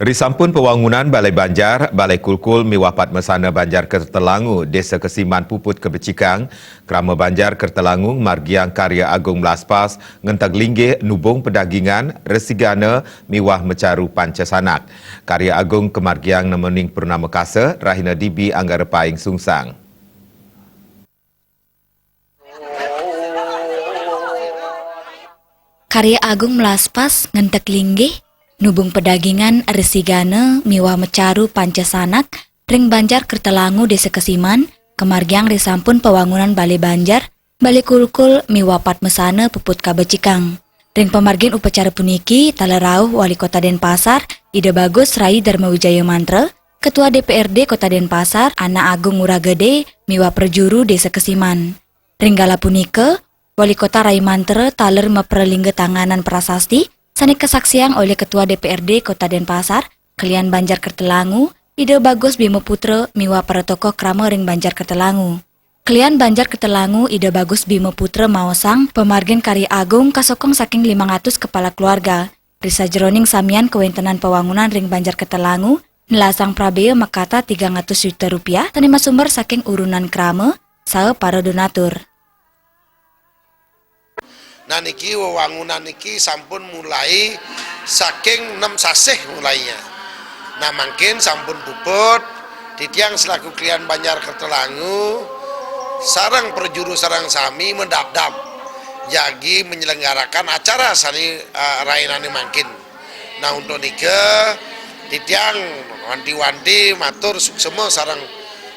Risampun pembangunan Balai Banjar, Balai Kulkul Miwapat Mesana Banjar Kertelangu, Desa Kesiman Puput Kebecikang, Krama Banjar Kertelangu, Margiang Karya Agung Melaspas, Ngentag Linggih, Nubung Pedagingan, Resigana, Miwah Mecaru Pancasanak. Karya Agung Kemargiang Nemening Purnama Kasa, Rahina Dibi Anggara Paing Sungsang. Karya Agung Melaspas, Ngentag Linggih, Nubung Pedagingan, Resigana, Miwah Mecaru Pancasanak, Ring Banjar Kertelangu Desa Kesiman, Kemargiang Risampun Pembangunan Balai Banjar, Balai Kulkul Miwapat Mesana Puput Kabecikang. Ring pemargin upacara puniki talerauh Wali Kota Denpasar, Ida Bagus Rai Dharma Wijaya Mantra, Ketua DPRD Kota Denpasar, Ana Agung Nguragede, Miwah Perjuru Desa Kesiman. Ringgala punika, Wali Kota Rai Mantra taler meperlingga tanganan prasasti, sani kesaksian oleh Ketua DPRD Kota Denpasar, Kelian Banjar Kertelangu, Ida Bagus Bimo Putra, Miwah para tokoh krama Ring Banjar Kertelangu. Kelian Banjar Kertelangu, Ida Bagus Bimo Putra maosang, pemargin Karya Agung kasokong saking 500 kepala keluarga. Risa Jeroning Samian Kewentenan Pembangunan Ring Banjar Kertelangu, nelasang prabea makata 300 juta rupiah, tanima sumber saking urunan krama, saha para donatur. Nah niki wewangunan niki sampun mulai saking 6 sasih mulainya. Nah mungkin sampun puput titiang selaku Kelian Banjar Kertelangu sarang perjuru sarang sami mendap-dap jagi menyelenggarakan acara sani rainane mungkin. Nah untuk nike titiang wanti-wanti matur suksema sarang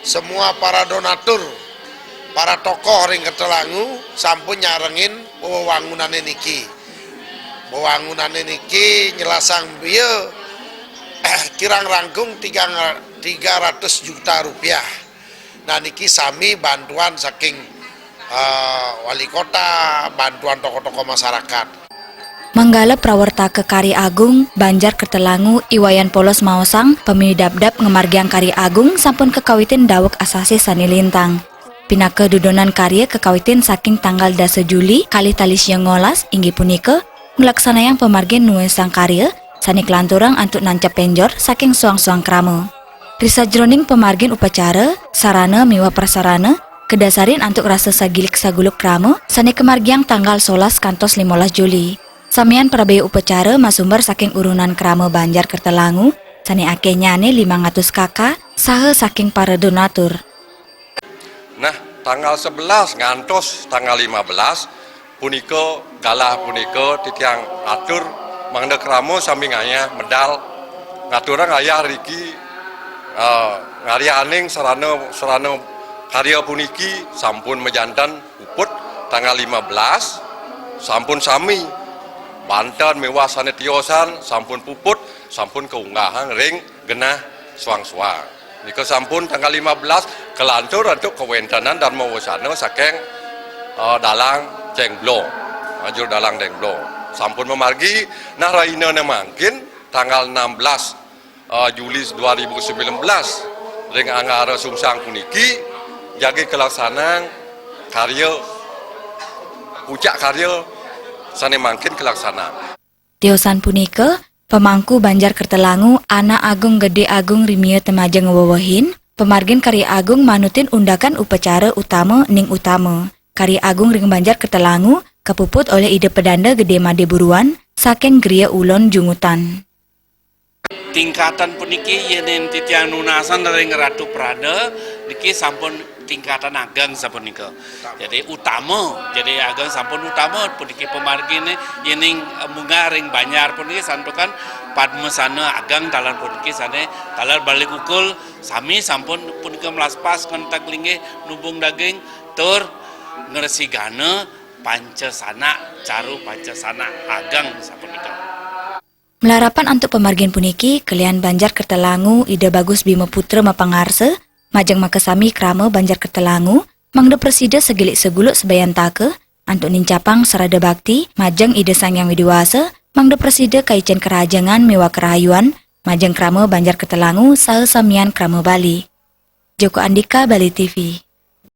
semua para donatur, para tokoh Ring Kertelangu sampun nyarengin wewangunane niki. Wewangunane niki nyelasang bieu kirang rangkung 300 juta rupiah. Nah niki sami bantuan saking wali kota, bantuan tokoh-tokoh masyarakat. Manggala prawarta ke Karya Agung Banjar Kertelangu Iwayan Polos maosang pemidap-dap ngemargiang Karya Agung sampun kekawitin dawek asasi sani lintang. Pinaka dudonan karya kekawitin saking tanggal 10 Juli kali talis yang ngolas inggi punika ngelaksanayang pemargin nuesang karya sani kelanturang antuk nancap penjor saking suang-suang krama. Risa Jeroning pemargin upacara sarana miwah prasarana kedasarin antuk rasa sagilik saguluk krama sani kemargiang tanggal 11 kantos 15 Juli. Samian prabea upacara masumber saking urunan krama Banjar Kertelangu sani akenyane 500 kakak saha saking para donatur. Nah, tanggal 11 ngantos tanggal 15 punika galah punika titiang atur mangda kramo sampinganya medal ngaturang ayah riki ngarya aning sarana karya puniki sampun mejantan puput tanggal 15 sampun sami Banten mewah sane tiosan sampun puput sampun keunggahan ring genah suang-suang. Nika sampun tanggal 15 kelantur untuk kewentenan dan mewasana saking dalang Jengblo, majur dalang Jengblo. Sampun memargi nah raina mangkin tanggal 16 Juli 2019 ring anggara sungsang puniki jagi kelaksanaan karya puncak karya sane mangkin kelaksanaan. Tiosan punika pemangku Banjar Kertelangu Ana Agung Gede Agung Rimia Temajang Wewehin, pemargin Karya Agung manutin undakan upacara utama ning utama. Karya Agung Ring Banjar Kertelangu kepuput oleh Ide Pedanda Gede Made Buruan saking Gria Ulon Jungutan. Tingkatan puniki yenen titiang nunasan ring Ratu Prada niki sampun tingkatan agang sapunika. Jadi utama, jadi agang sampun utama puniki pemargine yening munggah Ring Banjar puniki santukan padmesana agang talan puniki sane talan Balai Kulkul sami sampun punika melaspas kontak linggih nubung daging tur ngresigana Pancasana caru Pancasana agang sapunika. Melarapan untuk pemargin puniki Kelian Banjar Kertelangu Ida Bagus Bimo Putra mapangarse majang makasami krama Banjar Kertelangu mangda presida segilik seguluk sebayan take antuk nincapang serada bakti majang Ida Sangyang Widiwasa mangda presida kaicen kerajangan mewah kerahayuan majang krama Banjar Kertelangu saha samian krama Bali. Joko Andika, Bali TV.